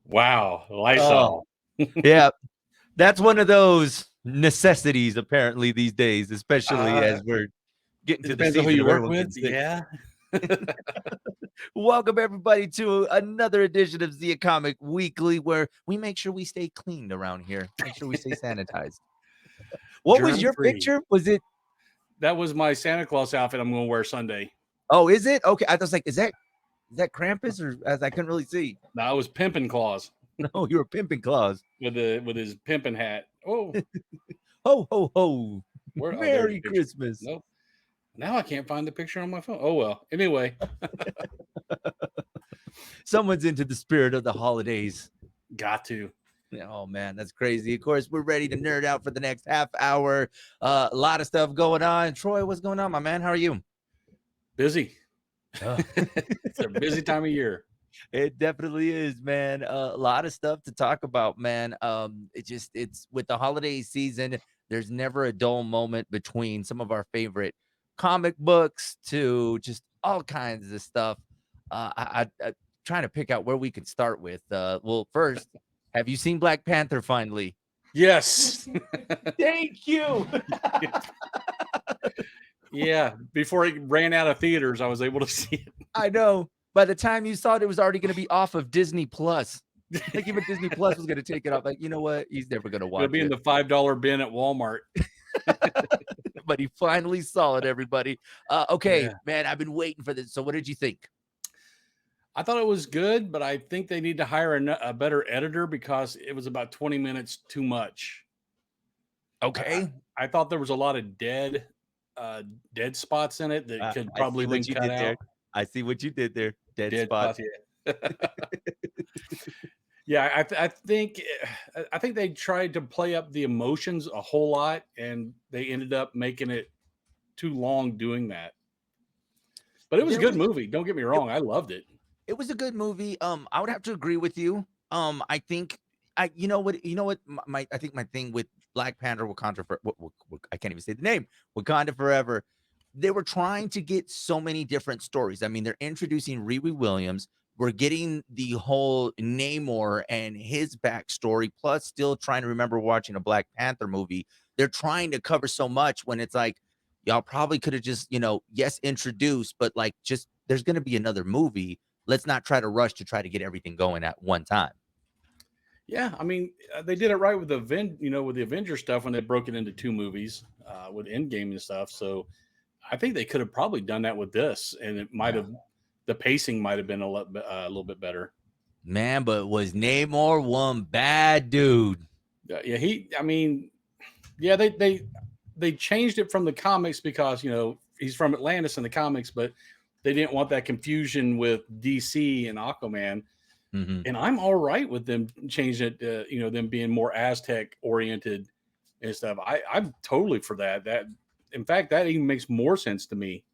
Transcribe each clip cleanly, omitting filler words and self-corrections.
Wow, Oh, Lysol. yeah. That's one of those necessities apparently these days, especially Uh, as we're getting it to the depends on who season you of work everyone with. getting sick. Yeah. Welcome everybody to another edition of Zia Comic Weekly, where we make sure we stay clean around here. Make sure we stay sanitized. What was Germ your free. picture? Was it? That was my Santa Claus outfit I'm going to wear Sunday. Oh, is it? Okay, I was like, is that Krampus, or as I couldn't really see? No, I was pimping Claus No, you were pimping Claus. with his pimping hat. Oh, Ho ho ho! where? Oh, there's a Merry picture. Christmas. Nope. Now I can't find the picture on my phone. Oh well. Anyway, Someone's into the spirit of the holidays. got to. Oh man, that's crazy. Of course, we're ready to nerd out for the next half hour. A lot of stuff going on. Troy, what's going on, my man? How are you? Busy. Oh. It's a busy time of year. It definitely is, man. A lot of stuff to talk about, man. It's with the holiday season. There's never a dull moment between some of our favorite comic books to just all kinds of stuff. I trying to pick out where we can start with. Well, first, have you seen Black Panther finally? Yes. Thank you. Yeah. Before it ran out of theaters, I was able to see it. I know. By the time you saw it, it was already going to be off of Disney Plus. Like even Disney Plus was going to take it off. Like, you know what? He's never going to watch It'll be in it. the $5 bin at Walmart. But he finally saw it, everybody. Okay, Yeah. man, I've been waiting for this. So what did you think? I thought it was good, but I think they need to hire a better editor because it was about 20 minutes too much. Okay. I thought there was a lot of dead spots in it that could probably been cut out. There. I see what you did there. Dead spots. Yeah. Yeah, I think they tried to play up the emotions a whole lot, and they ended up making it too long doing that. But it was a good movie. Don't get me wrong, I loved it. It was a good movie. I would have to agree with you. I think you know what I think my thing with Black Panther Wakanda for I can't even say the name, Wakanda Forever. They were trying to get so many different stories. I mean, they're introducing Riri Williams. We're getting the whole Namor and his backstory, plus still trying to remember watching a Black Panther movie. They're trying to cover so much when it's like, y'all probably could have just, yes, introduced, but like just there's going to be another movie. Let's not try to rush to try to get everything going at one time. Yeah, I mean, they did it right with with the Avenger stuff when they broke it into two movies with Endgame and stuff. So I think they could have probably done that with this, and it might have the pacing might have been a little bit better. Man, but was Namor one bad dude? Yeah, they changed it from the comics because he's from Atlantis in the comics, but they didn't want that confusion with DC and Aquaman. Mm-hmm. And I'm all right with them changing it, them being more Aztec oriented and stuff. I'm totally for that. In fact, that even makes more sense to me.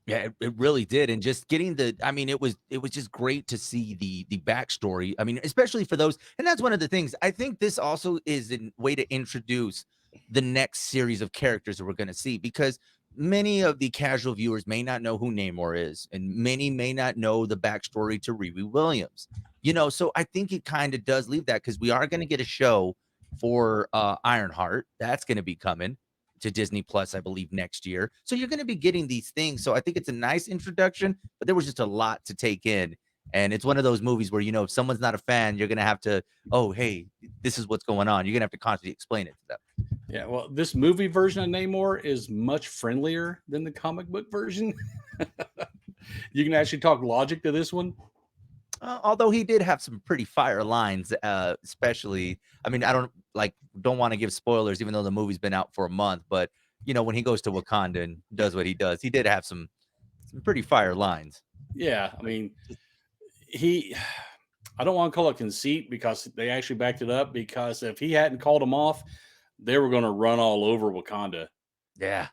Yeah, it really did. And just getting it was just great to see the backstory. I mean, especially for those, and that's one of the things. I think this also is a way to introduce the next series of characters that we're going to see, because many of the casual viewers may not know who Namor is, and many may not know the backstory to Riri Williams. So I think it kind of does leave that, because we are going to get a show for Ironheart that's going to be coming to Disney Plus, I believe, next year. So you're going to be getting these things. So I think it's a nice introduction, but there was just a lot to take in. And it's one of those movies where, if someone's not a fan, you're going to have to, oh, hey, this is what's going on. You're going to have to constantly explain it to them. Yeah, well, this movie version of Namor is much friendlier than the comic book version. You can actually talk logic to this one. Although he did have some pretty fire lines, especially, I mean, I don't want to give spoilers, even though the movie's been out for a month, but when he goes to Wakanda and does what he does, he did have some pretty fire lines. Yeah, I mean, I don't want to call it conceit because they actually backed it up, because if he hadn't called him off, they were going to run all over Wakanda. Yeah.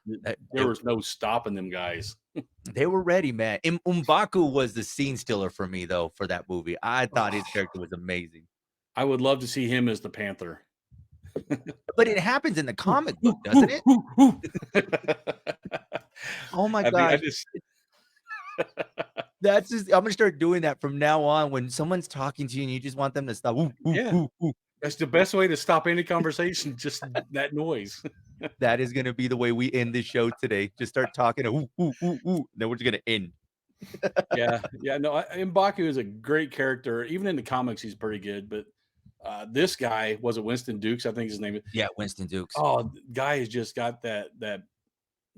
There was no stopping them guys. They were ready, man. M'Baku was the scene stealer for me, though, for that movie. I thought his character was amazing. I would love to see him as the Panther. But it happens in the comic book, doesn't it? Oh my gosh. That's just I'm gonna start doing that from now on when someone's talking to you and you just want them to stop. Ooh, ooh, Yeah, ooh, ooh. that's the best way to stop any conversation. Just that noise. That is gonna be the way we end this show today. Just start talking. Ooh, ooh, ooh, ooh. Then we're just gonna end. Yeah, yeah. No, M'Baku is a great character. Even in the comics, he's pretty good. But this guy was it Winston Dukes? I think his name is. Yeah, Winston Dukes. Oh, guy has just got that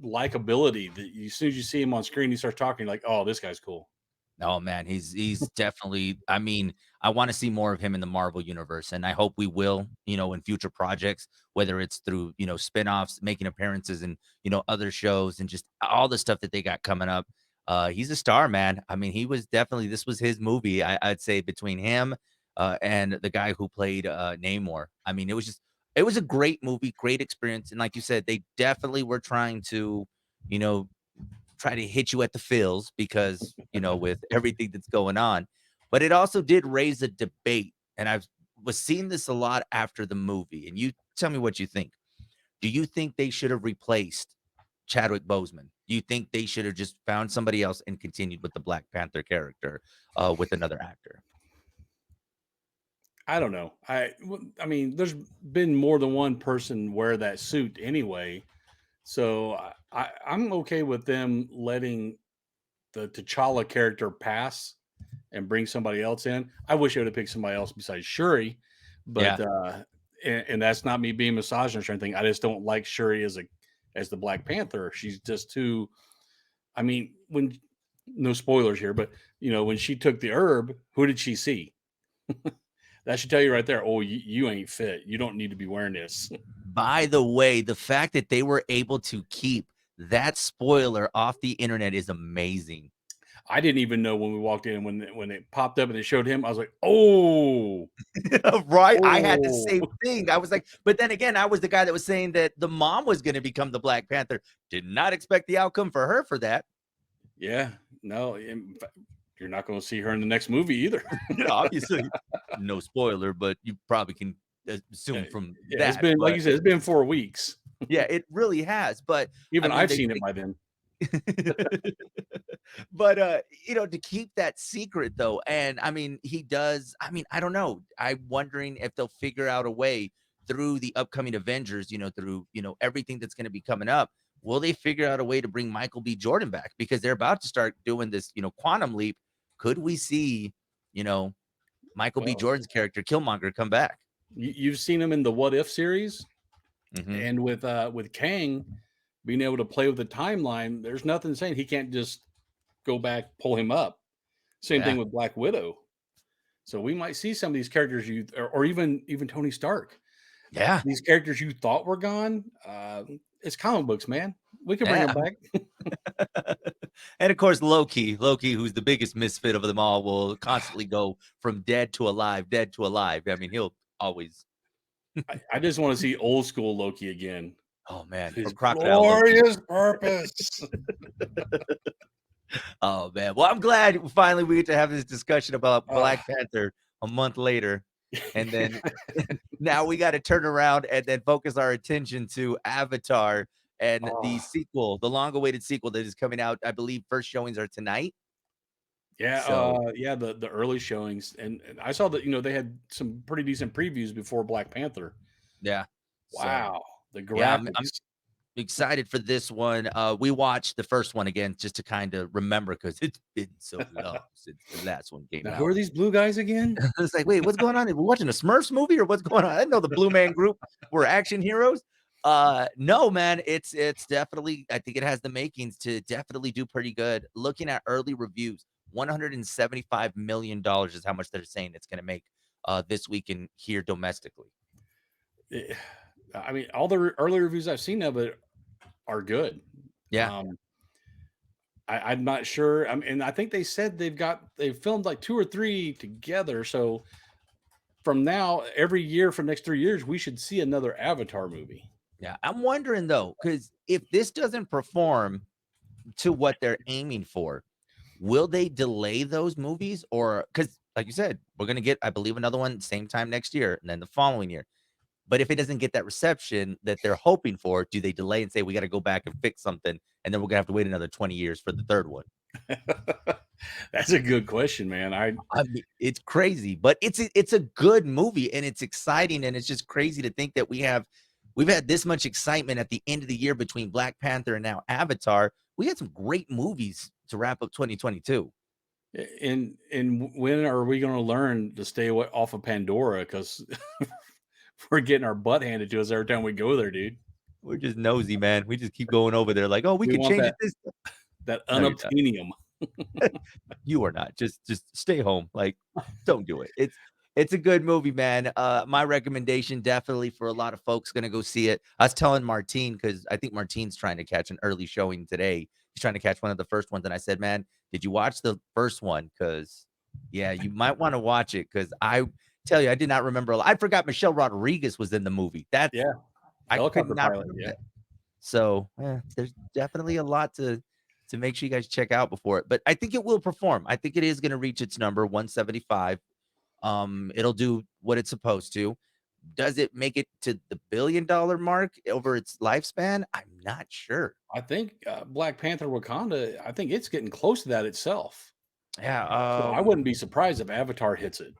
likability that as soon as you see him on screen, he starts talking like, oh, this guy's cool. Oh man, he's definitely I mean, I wanna see more of him in the Marvel universe, and I hope we will, in future projects, whether it's through, spinoffs, making appearances in, other shows and just all the stuff that they got coming up. He's a star, man. I mean, he was definitely this was his movie. I'd say between him, and the guy who played, Namor. I mean, it was a great movie, great experience, and like you said, they definitely were trying to, you know, try to hit you at the feels because, with everything that's going on. But it also did raise a debate. And I've was seeing this a lot after the movie. And you tell me what you think. Do you think they should have replaced Chadwick Boseman? Do you think they should have just found somebody else and continued with the Black Panther character with another actor? I don't know. I mean, there's been more than one person wear that suit anyway. So I'm okay with them letting the T'Challa character pass and bring somebody else in. I wish I would have picked somebody else besides Shuri, but Yeah. and that's not me being misogynist or anything. I just don't like Shuri as the Black Panther. She's just too. I mean, when no spoilers here, but when she took the herb, who did she see? That should tell you right there. Oh, you ain't fit. You don't need to be wearing this. By the way, the fact that they were able to keep that spoiler off the internet is amazing. I didn't even know when we walked in when it popped up and it showed him. I was like, oh, Right? I had the oh, same thing. I was like, but then again, I was the guy that was saying that the mom was gonna become the Black Panther. Did not expect the outcome for her for that. yeah. No, you're not going to see her in the next movie either. Obviously, no spoiler, but you probably can assume from Yeah, it's that. been like But you said, it's been 4 weeks. yeah, it really has. But I Even mean, I've they seen it by then. but, to keep that secret though, and I mean, he does I mean, I don't know. I'm wondering if they'll figure out a way through the upcoming Avengers, through, everything that's gonna be coming up. Will they figure out a way to bring Michael B. Jordan back? Because they're about to start doing this, quantum leap. Could we see, you know, Michael B. Well, Jordan's character, Killmonger, come back? you've seen him in the What If series, Mhm. and with Kang being able to play with the timeline. There's nothing saying he can't just go back, pull him up. Same Yeah. thing with Black Widow. So we might see some of these characters or even Tony Stark. Yeah. These characters you thought were gone. It's comic books, man. We can bring them Yeah. back. And of course, Loki, who's the biggest misfit of them all, will constantly go from dead to alive, dead to alive. I mean, he'll always I just want to see old school Loki again. oh man, or His crocodile Loki. glorious purpose. Oh man. Well, I'm glad finally we get to have this discussion about Uh, Black Panther a month later. And then now we got to turn around and then focus our attention to Avatar and the oh, sequel, the long-awaited sequel that is coming out. I believe first showings are tonight. yeah, So yeah. The early showings, and I saw that they had some pretty decent previews before Black Panther. yeah. So Wow, the yeah, I'm graphics. excited for this one. We watched the first one again just to kind of remember because it's been so long since the last one came Now, who are out. these blue guys again? It's like, wait, what's going on? Are we watching a Smurfs movie or what's going on? I didn't know the Blue Man Group were action heroes. No, man, it's definitely. I think it has the makings to definitely do pretty good. Looking at early reviews, $175 million is how much they're saying it's going to make this week in here domestically. Eh, I mean, all the early reviews I've seen of it are good. Yeah, Um, I'm not sure. And I think they said they've filmed like 2 or 3 together. So from now, every year for the next 3 years, we should see another Avatar movie. yeah. I'm wondering though, because if this doesn't perform to what they're aiming for, will they delay those movies? Or because, like you said, we're gonna get, I believe, another one same time next year, and then the following year. But if it doesn't get that reception that they're hoping for, do they delay and say we got to go back and fix something, and then we're gonna have to wait another 20 years for the third one? That's a good question, man. I mean, it's crazy, but it's a good movie and it's exciting and it's just crazy to think that we've had this much excitement at the end of the year between Black Panther and now Avatar. We had some great movies to wrap up 2022. And when are we going to learn to stay away off of Pandora? Because we're getting our butt handed to us every time we go there, dude. We're just nosy, man. We just keep going over there like, "Oh, we We could want change it that this." that No, you're not. unobtainium. You are not. Just stay home. Like, don't do it. It's a good movie, man. My recommendation definitely for a lot of folks gonna go see it. I was telling Martine because I think Martine's trying to catch an early showing today. He's trying to catch one of the first ones, and I said, "Man, did you watch the first one? Because yeah, you might want to watch it. Because I tell you, I did not remember. I forgot Michelle Rodriguez was in the movie. That's Yeah, I could helicopter not pilot. remember Yeah, that. So, yeah, there's definitely a lot to make sure you guys check out before it, but I think it will perform. I think it is gonna reach its number, 175. It'll do what it's supposed to. Does it make it to the billion-dollar mark over its lifespan? I'm not sure. I think Black Panther Wakanda. I think it's getting close to that itself. Yeah, So I wouldn't be surprised if Avatar hits it.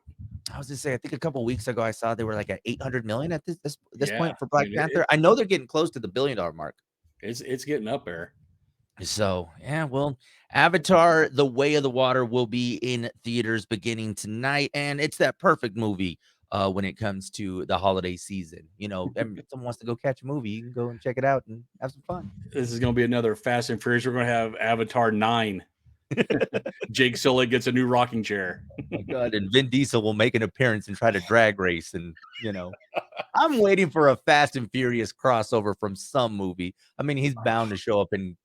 I was gonna say, I think a couple weeks ago, I saw they were, like, at 800,000,000 at this Yeah, point for I Black mean Panther. I know they're getting close to the billion-dollar mark. it's getting up there. So, yeah, well, Avatar: The Way of the Water will be in theaters beginning tonight, and it's that perfect movie, when it comes to the holiday season. You know, if someone wants to go catch a movie, you can go and check it out and have some fun. This is going to be another Fast and Furious. We're going to have Avatar 9. Jake Sully gets a new rocking chair. My god, and Vin Diesel will make an appearance and try to drag race, and, I'm waiting for a Fast and Furious crossover from some movie. I mean, he's bound to show up in,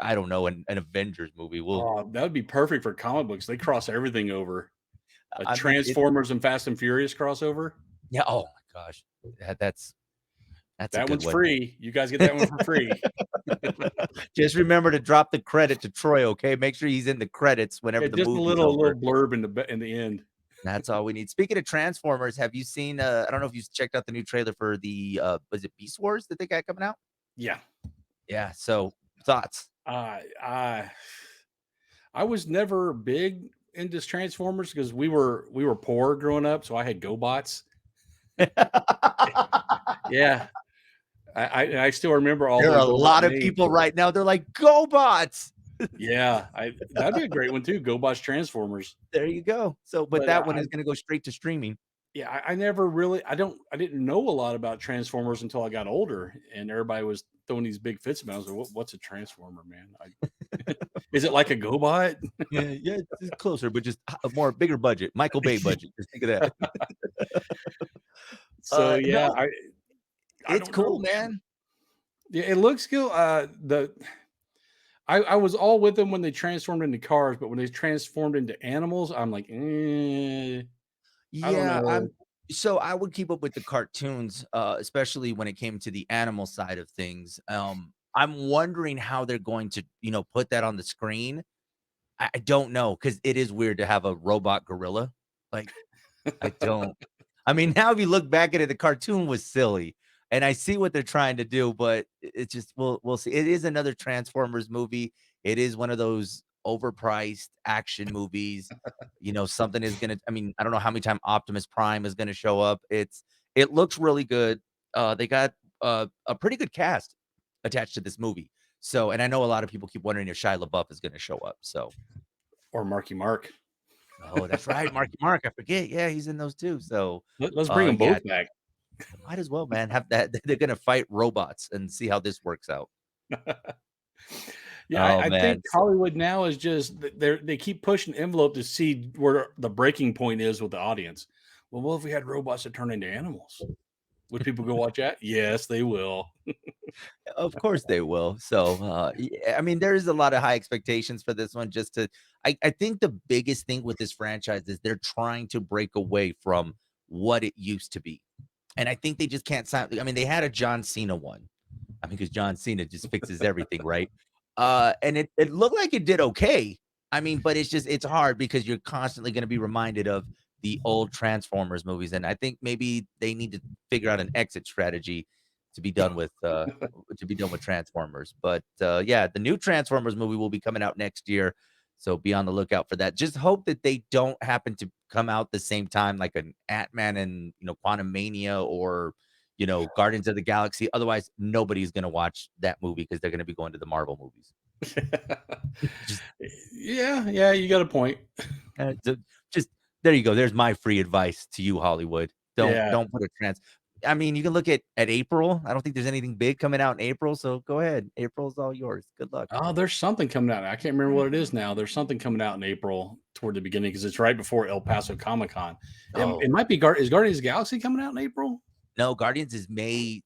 I don't know, an Avengers movie. Oh, that would be perfect for comic books. They cross everything over. A I mean, it Transformers and Fast and Furious crossover. yeah, oh my gosh. That's a That good one's one. free. You guys get that one for free. Just remember to drop the credit to Troy, okay? Make sure he's in the credits whenever Yeah, the just a movie's little over. blurb in the end. That's all we need. Speaking of Transformers, have you seen, I don't know if you checked out the new trailer for the, was it Beast Wars that they got coming out? Yeah. Yeah, so thoughts? I I was never big into Transformers because we were poor growing up, so I had GoBots. Yeah. I still remember all There are the a GoBot lot of names. people right now, they're like, "Go bots!" Yeah, I that'd be a great one too, GoBots Transformers. There you go. So, but But that one is gonna go straight to streaming. yeah, I never really I didn't know a lot about Transformers until I got older, and everybody was throwing these big fits about. I was like, what's a Transformer, man? Is it like a GoBot? Yeah, yeah, it's closer, but just a more bigger budget, Michael Bay budget, just think of that. So yeah, No, I it's don't cool, know. man. Yeah, it looks cool. The I was all with them when they transformed into cars, but when they transformed into animals, I'm like, I don't Yeah, know. I would keep up with the cartoons, especially when it came to the animal side of things. I'm wondering how they're going to, put that on the screen. I don't know because it is weird to have a robot gorilla. Like, I don't. I mean, now if you look back at it, the cartoon was silly, and I see what they're trying to do, but it's just we'll see. It is another Transformers movie. It is one of those overpriced action movies. Something is gonna. I mean, I don't know how many times Optimus Prime is gonna show up. It looks really good. They got a pretty good cast attached to this movie. So, and I know a lot of people keep wondering if Shia LaBeouf is gonna show up. So, Or Marky Mark. oh, that's right, Marky Mark. I forget. Yeah, he's in those too. So, Let's bring them yeah, both back. might as well, man. Have that. They're gonna fight robots and see how this works out. Yeah, Oh I think man. Hollywood now is just they keep pushing the envelope to see where the breaking point is with the audience. Well, what if we had robots that turn into animals? Would people go watch that? Yes, they will. Of course they will. So, I mean, there is a lot of high expectations for this one. I think the biggest thing with this franchise is they're trying to break away from what it used to be, and I think they just can't sign. I mean, they had a John Cena one. I mean, because John Cena just fixes everything, right? And it looked like it did okay. I mean, but it's hard because you're constantly going to be reminded of the old Transformers movies, and I think maybe they need to figure out an exit strategy to be done with Transformers. But yeah, the new Transformers movie will be coming out next year. So be on the lookout for that. Just hope that they don't happen to come out the same time, like an Ant-Man and Quantum Mania, or Guardians of the Galaxy. Otherwise, nobody's gonna watch that movie because they're gonna be going to the Marvel movies. Just Yeah, you got a point. so just there you go. There's my free advice to you, Hollywood. Don't Yeah. don't put a trans. I mean, you can look at April. I don't think there's anything big coming out in April, so go ahead. April's all yours. Good luck. Oh, there's something coming out. I can't remember what it is now. There's something coming out in April toward the beginning because it's right before El Paso Comic Con. It Oh might be is Guardians of the Galaxy coming out in April? no, Guardians is May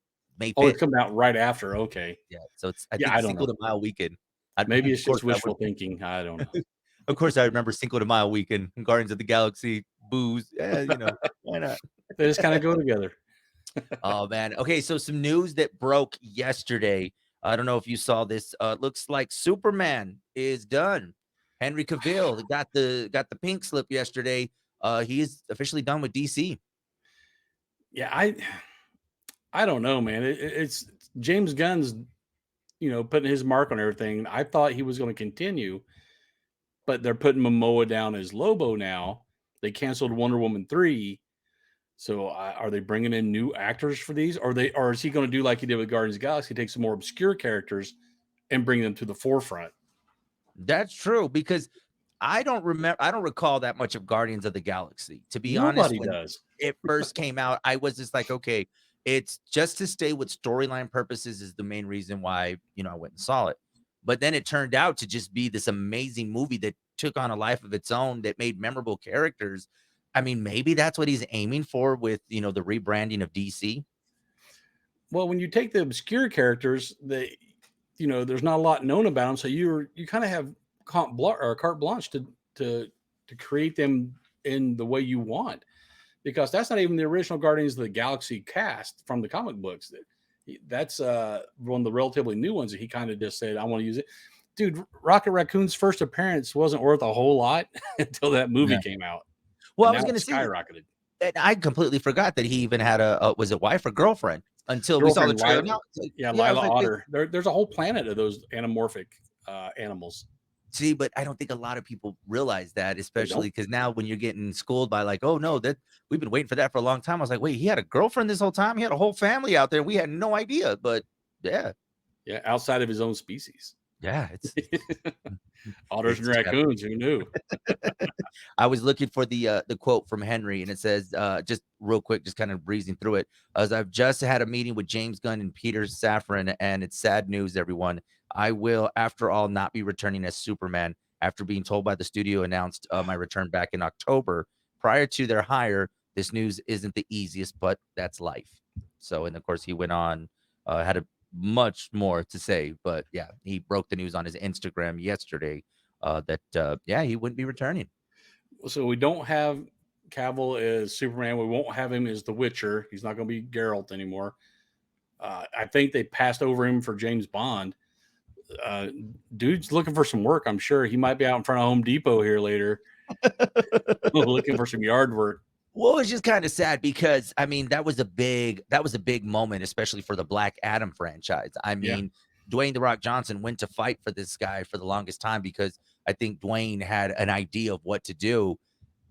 Oh, it's 5th. coming out right after. Okay. Yeah, so it's I Yeah, think I don't Cinco know. de Mayo weekend. I Maybe of it's course just I would wishful thinking. I don't know. of course I remember Cinco de Mayo weekend, Guardians of the Galaxy, booze. Yeah, why not? They just kind of go together. Oh man. Okay, so some news that broke yesterday. I don't know if you saw this. Looks like Superman is done. Henry Cavill got the pink slip yesterday. He is officially done with DC. Yeah, I don't know, man. It's James Gunn's, putting his mark on everything. I thought he was going to continue, but they're putting Momoa down as Lobo now. They canceled Wonder Woman 3. So are they bringing in new actors for these? Or is he going to do like he did with Guardians of the Galaxy, take some more obscure characters and bring them to the forefront? That's true because I don't recall that much of Guardians of the Galaxy. To be honest, Nobody when does. it first came out, I was just like, okay, it's just to stay with storyline purposes is the main reason why, I went and saw it. But then it turned out to just be this amazing movie that took on a life of its own that made memorable characters. I mean, maybe that's what he's aiming for with, the rebranding of DC. Well, when you take the obscure characters, there's not a lot known about them, so you kind of have carte blanche to to create them in the way you want, because that's not even the original Guardians of the Galaxy cast from the comic books. That's one of the relatively new ones that he kind of just said, "I want to use it." Dude, Rocket Raccoon's first appearance wasn't worth a whole lot until that movie Yeah. came out, Well, and I now was going to it's say, skyrocketed. and I completely forgot that he even had a was it wife or girlfriend until we saw the Girlfriend trailer. Lila, Now, it's like, yeah, yeah, I Lila was like, wait, Otter. There's a whole planet of those anamorphic animals. see, but I don't think a lot of people realize that, They especially don't. because now when you're getting schooled by like, oh no, that we've been waiting for that for a long time. I was like, wait, he had a girlfriend this whole time. He had a whole family out there. We had no idea, but yeah, Yeah, outside of his own species. yeah, it's Otters it's and just got raccoons. Who knew? I was looking for the quote from Henry, and it says, just real quick, just kind of breezing through it. As I've just had a meeting with James Gunn and Peter Safran, and it's sad news, everyone. I will, after all, not be returning as Superman after being told by the studio announced my return back in October. Prior to their hire, this news isn't the easiest, but that's life. So, and of course, he went on, had a much more to say, but yeah, he broke the news on his Instagram yesterday that yeah, he wouldn't be returning. So we don't have Cavill as Superman. We won't have him as the Witcher. He's not going to be Geralt anymore. I think they passed over him for James Bond. Uh, Dude's looking for some work. I'm sure he might be out in front of Home Depot here later, looking for some yard work. Well, it's just kind of sad because I mean that was a big moment, especially for the Black Adam franchise. I Yeah. mean, Dwayne the Rock Johnson went to fight for this guy for the longest time because I think Dwayne had an idea of what to do,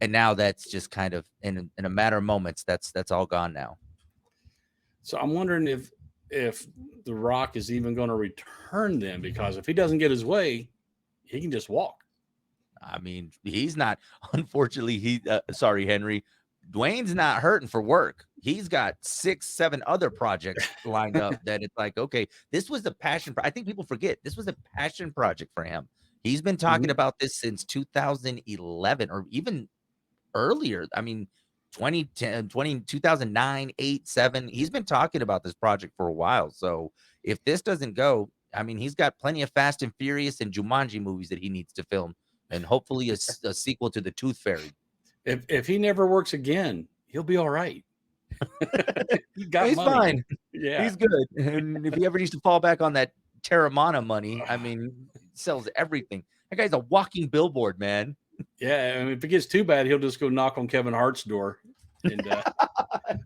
and now that's just kind of in a matter of moments. That's all gone now. So I'm wondering if The Rock is even going to return them, because if he doesn't get his way, he can just walk. I mean, he's not. Unfortunately, sorry, Henry. Dwayne's not hurting for work. He's got 6, 7 other projects lined up that it's like, okay, this was a passion. I think people forget this was a passion project for him. He's been talking Mhm. about this since 2011 or even earlier. I mean, 2010, 2009, 8, 7. He's been talking about this project for a while. So if this doesn't go, I mean, he's got plenty of Fast and Furious and Jumanji movies that he needs to film, and hopefully a sequel to The Tooth Fairy. If he never works again, he'll be all right. He got He's money. fine. Yeah. He's good. And if he ever needs to fall back on that Terramana money, I mean, he sells everything. That guy's a walking billboard, man. Yeah. And if it gets too bad, he'll just go knock on Kevin Hart's door, and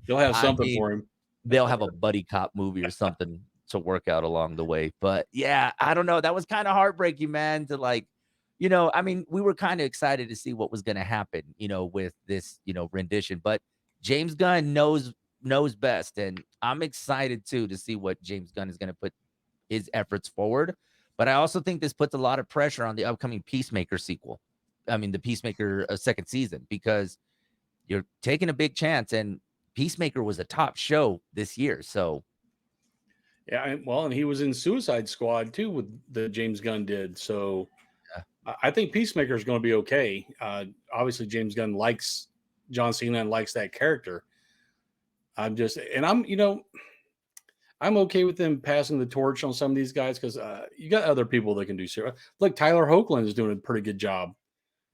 they'll have I something mean, for him. they'll have a buddy cop movie or something to work out along the way. But yeah, I don't know. That was kind of heartbreaking, man, to like I mean, we were kind of excited to see what was going to happen, with this, rendition, but James Gunn knows best, and I'm excited too to see what James Gunn is going to put his efforts forward. But I also think this puts a lot of pressure on the upcoming Peacemaker sequel. I mean, the Peacemaker second season, because you're taking a big chance, and Peacemaker was a top show this year. So Yeah, well, and he was in Suicide Squad too with the James Gunn did. So yeah, I think Peacemaker is going to be okay. Obviously, James Gunn likes John Cena and likes that character. I'm okay with them passing the torch on some of these guys because you got other people that can do so. Look, Tyler Hoechlin is doing a pretty good job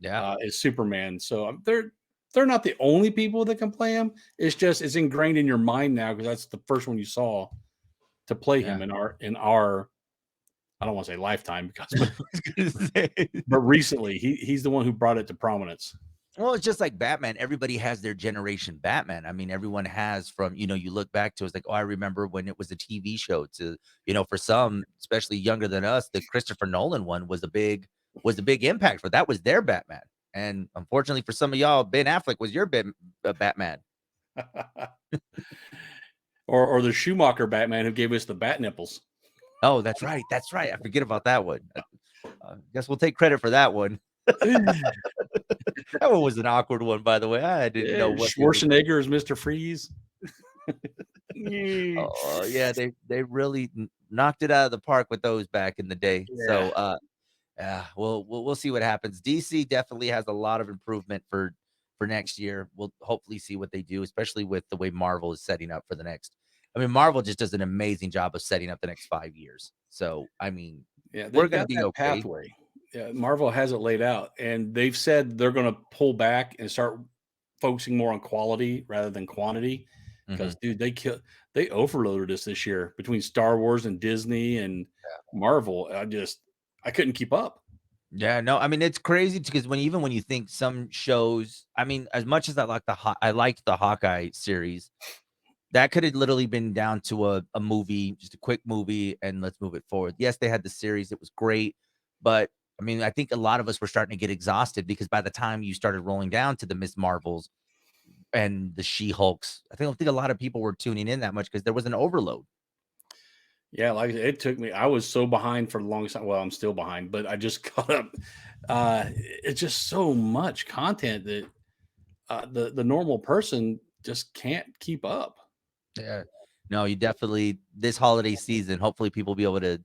yeah, as Superman. So they're not the only people that can play him. It's just it's ingrained in your mind now because that's the first one you saw to play yeah. him in our I don't want to say lifetime because I was gonna say. but recently he's the one who brought it to prominence. Well, it's just like Batman. Everybody has their generation Batman. I mean, everyone has from, you look back to it's like, oh, I remember when it was a TV show to, for some, especially younger than us, the Christopher Nolan one was a big impact for that was their Batman. And unfortunately for some of y'all, Ben Affleck was your Batman. Or the Schumacher Batman who gave us the bat nipples. Oh, that's right. That's right. I forget about that one. Guess we'll take credit for that one. That one was an awkward one, by the way. I didn't know what the other. Schwarzenegger is Mr. Freeze. Oh, yeah, they really knocked it out of the park with those back in the day. Yeah. So, yeah, we'll see what happens. DC definitely has a lot of improvement for next year. We'll hopefully see what they do, especially with the way Marvel is setting up for the next. I mean, Marvel just does an amazing job of setting up the next 5 years. So, I mean, Yeah, we're they've gonna got be that okay. pathway. Yeah, Marvel has it laid out, and they've said they're going to pull back and start focusing more on quality rather than quantity. Mhm. Because, dude, they overloaded us this year between Star Wars and Disney and Marvel. I couldn't keep up. Yeah, no, I mean, it's crazy because when you think some shows, I mean, as much as I liked the Hawkeye series, that could have literally been down to a movie, just a quick movie, and let's move it forward. Yes, they had the series, it was great, but, I mean, I think a lot of us were starting to get exhausted because by the time you started rolling down to the Miss Marvels and the She-Hulks, I don't think a lot of people were tuning in that much because there was an overload. Yeah, like it took me. I was so behind for the longest time. Well, I'm still behind, but I just caught up. It's just so much content that the normal person just can't keep up. Yeah. No, you definitely this holiday season, hopefully people will be able to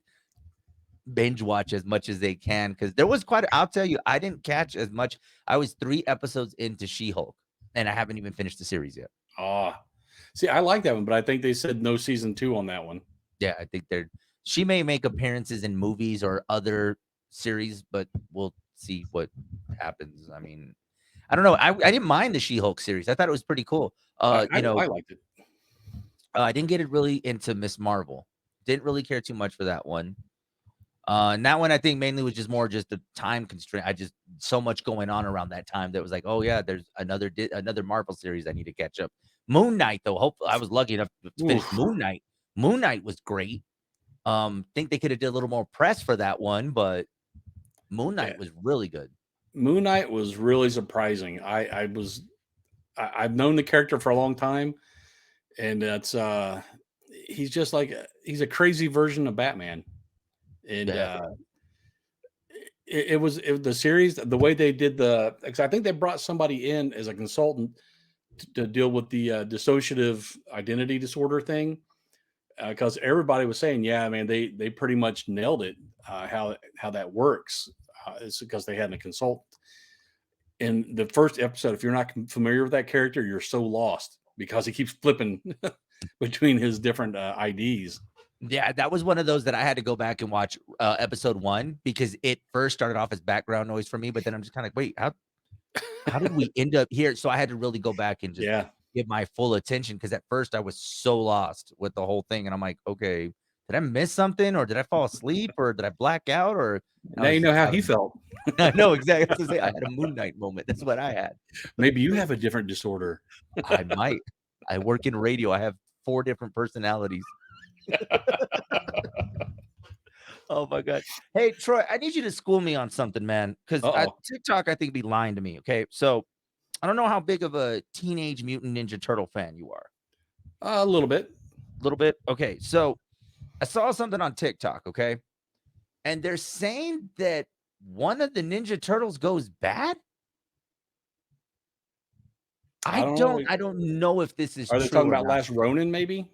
binge watch as much as they can because there was I'll tell you, I didn't catch as much. I was 3 episodes into She-Hulk, and I haven't even finished the series yet. Ah, see, I like that one, but I think they said no season two on that one. Yeah, I think she may make appearances in movies or other series, but we'll see what happens. I mean, I don't know. I didn't mind the She-Hulk series. I thought it was pretty cool. I liked it. I didn't get it really into Miss Marvel. Didn't really care too much for that one. And that one I think mainly was just more just the time constraint. I just so much going on around that time that was like, oh yeah, there's another Marvel series I need to catch up. Moon Knight though, hopefully I was lucky enough to finish Oof. Moon Knight. Moon Knight was great. Think they could have did a little more press for that one, but Moon Yeah, Knight was really good. Moon Knight was really surprising. I've known the character for a long time, and that's he's just like he's a crazy version of Batman, and Yeah. the series the way they did because I think they brought somebody in as a consultant to deal with the dissociative identity disorder thing because everybody was saying, yeah, man, they pretty much nailed it. How that works is because they had a consultant. In the first episode, if you're not familiar with that character, you're so lost because he keeps flipping between his different IDs. Yeah, that was one of those that I had to go back and watch episode 1 because it first started off as background noise for me, but then I'm just kind of like, wait, how did we end up here? So I had to really go back and just Yeah. give my full attention because at first I was so lost with the whole thing, and I'm like, okay, did I miss something, or did I fall asleep, or did I black out, or I Now you was know just how he having. felt. I know exactly. I was gonna say I had a Moon Knight moment. That's what I had. Maybe you have a different disorder. I might. I work in radio. I have 4 different personalities. Oh my god. Hey, Troy, I need you to school me on something, man, because Uh-oh. TikTok, I think, be lying to me. Okay, so I don't know how big of a Teenage Mutant Ninja Turtle fan you are. A little bit. A little bit. Okay, so I saw something on TikTok. Okay, and they're saying that one of the Ninja Turtles goes bad. I don't know. I don't know if this is Are they true talking or about not. Last Ronin, maybe?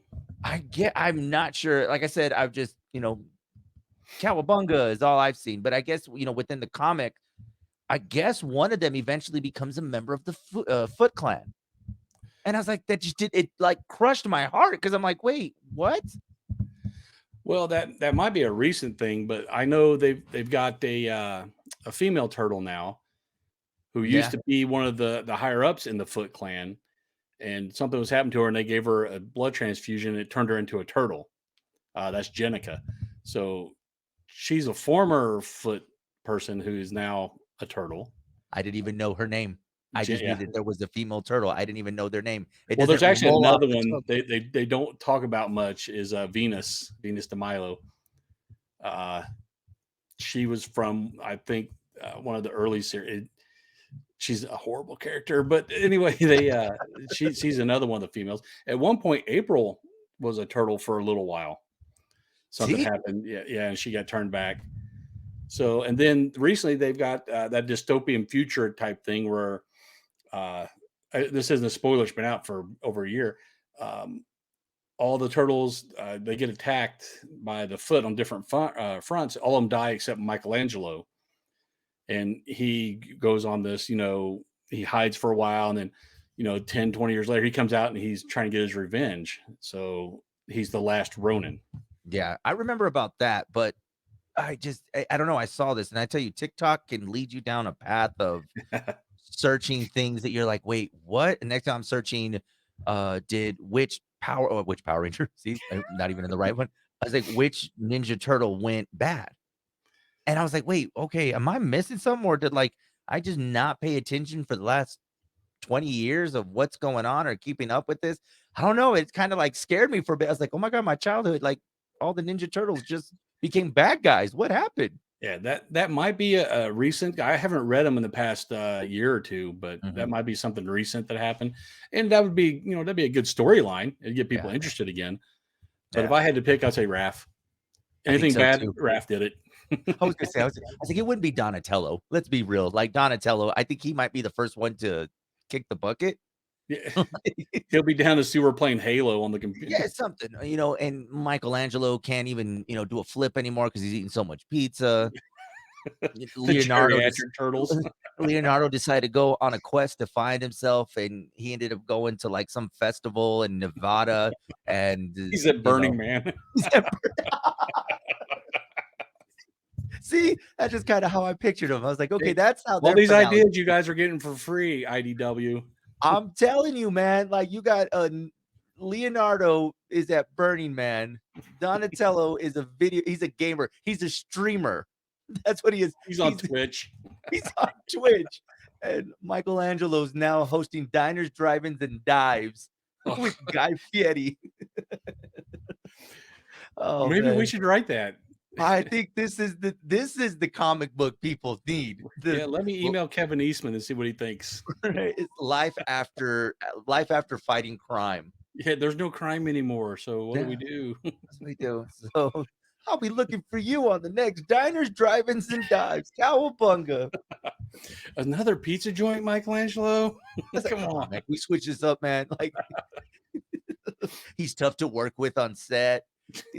I'm not sure. Like I said, I've just, Cowabunga is all I've seen. But I guess, within the comic, I guess one of them eventually becomes a member of the Foot Clan. And I was like, that just did it like crushed my heart because I'm like, wait, what? Well, that might be a recent thing, but I know they've got a female turtle now who used Yeah, to be one of the higher ups in the Foot Clan, and something was happened to her, and they gave her a blood transfusion, and it turned her into a turtle. That's Jenica. So she's a former Foot person who is now a turtle. I didn't even know her name. I just knew Yeah. that there was a female turtle. I didn't even know their name. It Well, there's doesn't actually roll off another the one tongue. they don't talk about much is Venus de Milo. Uh, she was from, I think, one of the early series. She's a horrible character, but anyway, she's another one of the females. At one point, April was a turtle for a little while. Something See? happened, yeah, and she got turned back. So, and then recently they've got that dystopian future type thing where uh, this isn't a spoiler; it's been out for over a year. Um, all the turtles they get attacked by the Foot on different fronts. All of them die except Michelangelo, and he goes on this. He hides for a while, and then 10, 20 years later, he comes out and he's trying to get his revenge. So he's the last Ronin. Yeah, I remember about that, but I don't know. I saw this, and I tell you, TikTok can lead you down a path of searching things that you're like, wait, what? And next time I'm searching, did which Power Ranger? See, I'm not even in the right one. I was like, which Ninja Turtle went bad? And I was like, wait, okay, am I missing something? Or did like I just not pay attention for the last 20 years of what's going on or keeping up with this? I don't know. It kind of like scared me for a bit. I was like, oh my god, my childhood, like all the Ninja Turtles just became bad guys. What happened? Yeah, that might be a recent. I haven't read them in the past year or two, but that Mhm. might be something recent that happened, and that would be that'd be a good storyline. It'd get people Yeah, interested again. But if yeah. I had to pick, I'd say Raph. I think Anything so bad, too. Raph did it. I was gonna say, I was like, it wouldn't be Donatello. Let's be real. Like Donatello, I think he might be the first one to kick the bucket. Yeah, he'll be down the sewer playing Halo on the Yeah, computer. something, and Michelangelo can't even, do a flip anymore because he's eating so much pizza. The Leonardo just geriatric turtles. Leonardo decided to go on a quest to find himself, and he ended up going to like some festival in Nevada, and He's at Burning Man. see, that's just kind of how I pictured him. I was like, okay, Hey, that's how all their these finale. ideas you guys are getting for free, IDW. I'm telling you, man, like you got Leonardo is at Burning Man. Donatello is he's a gamer, he's a streamer. That's what he is. He's on Twitch. He's on Twitch. And Michelangelo's now hosting diners, drive-ins, and dives Oh, with Guy Fieri. Oh maybe we man. should write that. I think this is the comic book people need. Yeah, let me email Kevin Eastman and see what he thinks. It's life after fighting crime. Yeah, there's no crime anymore. So what do we Yeah, do? that's what we do. So I'll be looking for you on the next diners, drive-ins, and dives. Cowabunga. Another pizza joint, Michelangelo? I was like, Come come on. on, man. Can we switch this up, man? Like he's tough to work with on set.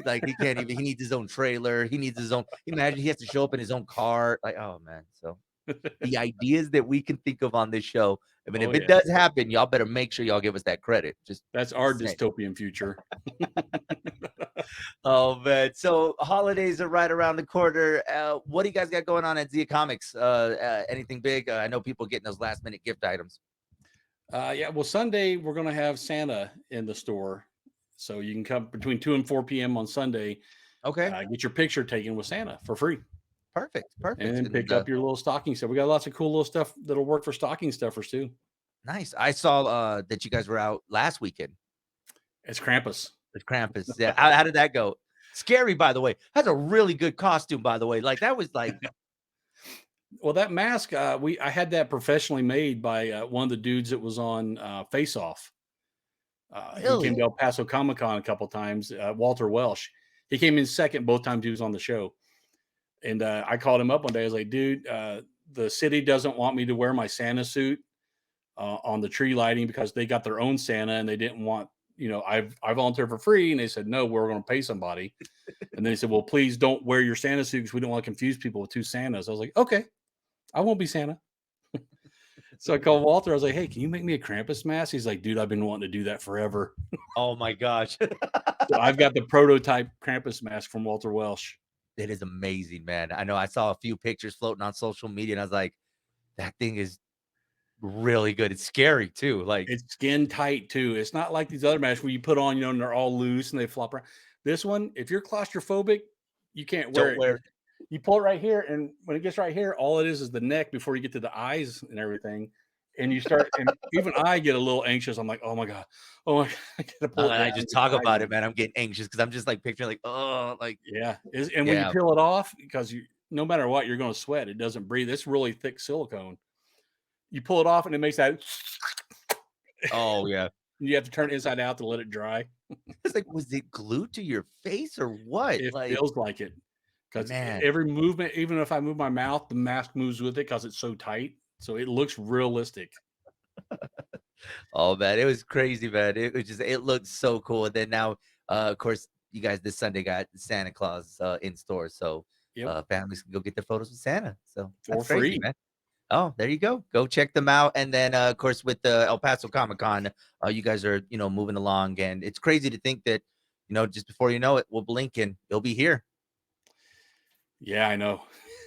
Like he can't even. He needs his own trailer. He needs his own. Imagine he has to show up in his own car. Like, oh man. So the ideas that we can think of on this show. I mean, Oh if it yeah. does happen, y'all better make sure y'all give us that credit. Just That's our saying. dystopian future. Oh man. So holidays are right around the corner. What do you guys got going on at Zia Comics? Anything big? I know people getting those last minute gift items. Yeah, well, Sunday we're gonna have Santa in the store. So you can come between 2 and 4 p.m. on Sunday, Okay. get your picture taken with Santa for free. Perfect. And Perfect. then And pick up your little stocking stuff. We got lots of cool little stuff that'll work for stocking stuffers too. nice. I saw that you guys were out last weekend It's Krampus. with Krampus. Yeah. How did that go? Scary, by the way. That's a really good costume, by the way. Like that was like Well, that mask, I had that professionally made by one of the dudes that was on Face Off. He came to really El Paso Comic Con a couple times. Walter Welsh. He came in second both times he was on the show. And I called him up one day. I was like, dude, the city doesn't want me to wear my Santa suit on the tree lighting because they got their own Santa and they didn't want, I volunteered for free. And they said, no, we're going to pay somebody. And then he said, well, please don't wear your Santa suit because we don't want to confuse people with two Santas. I was like, okay, I won't be Santa. So I called Walter. I was like, hey, can you make me a Krampus mask? He's like, dude, I've been wanting to do that forever. oh my gosh. So I've got the prototype Krampus mask from Walter Welsh. It is amazing, man. I know I saw a few pictures floating on social media and I was like, that thing is really good. It's scary too. Like, It's skin tight too. It's not like these other masks where you put on, and they're all loose and they flop around. This one, if you're claustrophobic, you can't wear don't it. wear You pull it right here, and when it gets right here, all it is the neck before you get to the eyes and everything. And you start, and even I get a little anxious. I'm like, oh my god, oh my god, I gotta pull it I down. just Get the talk eyes about in. it, man. I'm getting anxious because I'm just like picturing like, oh, like Yeah, and when you yeah. peel it off, because no matter what, you're going to sweat. It doesn't breathe. It's really thick silicone. You pull it off, and it makes that. Oh yeah. You have to turn it inside out to let it dry. It's like, was it glued to your face or what? It Like, feels like it because man. every movement, even if I move my mouth, the mask moves with it because it's so tight. So it looks realistic. Oh man, it was crazy, man. It was just it looked so cool. And then now, of course, you guys this Sunday got Santa Claus in store, so Yep, families can go get their photos with Santa. So for that's crazy, free. man. Oh, there you go. Go check them out. And then, of course, with the El Paso Comic Con, you guys are moving along, and it's crazy to think that just before you know it, we'll blink and you'll be here. Yeah, I know.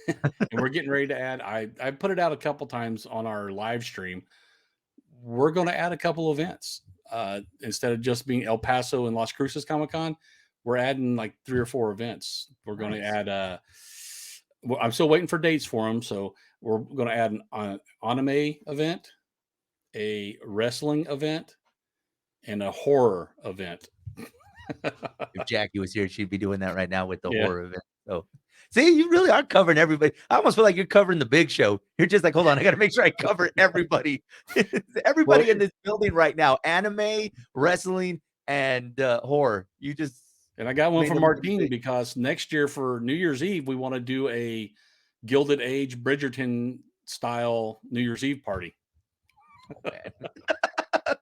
And we're getting ready to add. I put it out a couple times on our live stream. We're going to add a couple events instead of just being El Paso and Las Cruces Comic Con. We're adding like 3 or 4 events. We're going to Nice. add. Well, I'm still waiting for dates for them, so we're going to add an anime event, a wrestling event, and a horror event. If Jackie was here, she'd be doing that right now with the Yeah. horror event. So, see, you really are covering everybody. I almost feel like you're covering the big show. You're just like, hold on, I got to make sure I cover everybody. Well, Everybody in this building right now, anime, wrestling, and horror. You just and I got one made from everything Martine big. because next year for New Year's Eve, we want to do a Gilded Age Bridgerton style New Year's Eve party. Oh, man. Well,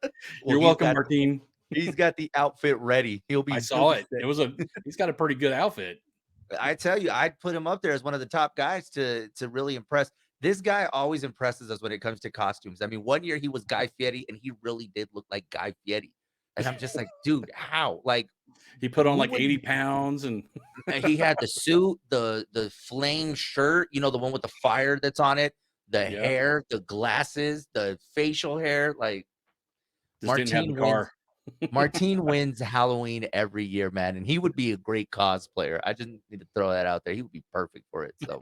You're welcome, Martine. he's got the outfit ready. I He'll saw be it. set. He's got a pretty good outfit. I tell you, I'd put him up there as one of the top guys to really impress. This guy always impresses us when it comes to costumes. I mean, one year he was Guy Fieri, and he really did look like Guy Fieri. And I'm just like, dude, how? Like, He put on who like would 80 pounds and he had the suit, the flame shirt, the one with the fire that's on it, the yeah, hair, the glasses, the facial hair. Like just didn't have the car. Martine wins Halloween every year, man, and he would be a great cosplayer. I just need to throw that out there. He would be perfect for it. So,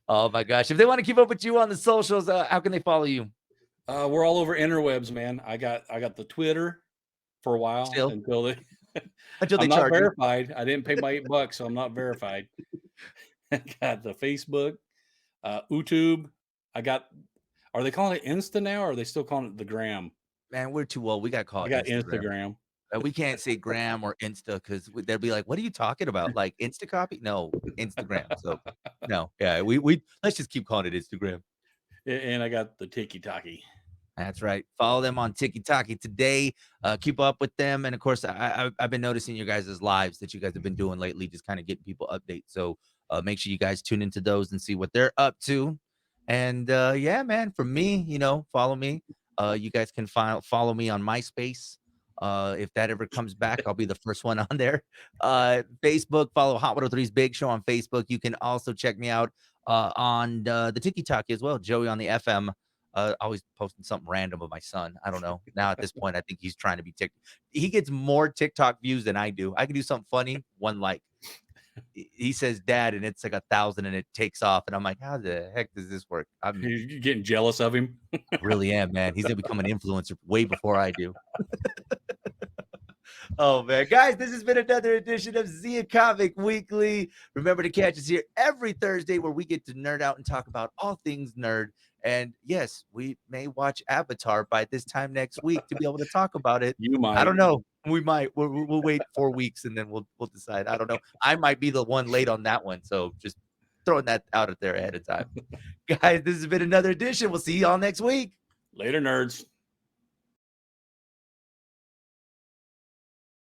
oh my gosh, if they want to keep up with you on the socials, how can they follow you? We're all over interwebs, man. I got the Twitter for a while Still until they until they I'm not charge you. verified. I didn't pay my $8, so I'm not verified. I got the Facebook, YouTube. I got are they calling it Insta now or are they still calling it the gram? Man, we're too old. We got to call I it got Instagram. Instagram. We can't say gram or Insta because they'll be like, "What are you talking about? Like Insta copy? No, Instagram." So, no, yeah, we let's just keep calling it Instagram. And I got the Tiki Taki. That's right. Follow them on TikTok today. Keep up with them, and of course, I've been noticing your guys' lives that you guys have been doing lately, just kind of getting people updates. So make sure you guys tune into those and see what they're up to. And yeah, man, for me, follow me. You guys can follow me on MySpace. If that ever comes back, I'll be the first one on there. Facebook, follow Hot 103's Big Show on Facebook. You can also check me out on the TikTok as well, Joey on the FM. Always posting something random of my son. I don't know. Now at this point, I think he's trying to be TikTok. He gets more TikTok views than I do. I can do something funny, one like. He says dad, and it's like 1,000, and it takes off. And I'm like, how the heck does this work? You're getting jealous of him. I really am, man. He's gonna become an influencer way before I do. Oh man, guys, this has been another edition of Zia Comic Weekly. Remember to catch us here every Thursday where we get to nerd out and talk about all things nerd. And yes, we may watch Avatar by this time next week to be able to talk about it. You I might. don't know. We might. We'll wait 4 weeks and then we'll decide. I don't know. I might be the one late on that one, so just throwing that out there ahead of time. Guys, this has been another edition. We'll see you all next week. Later, nerds.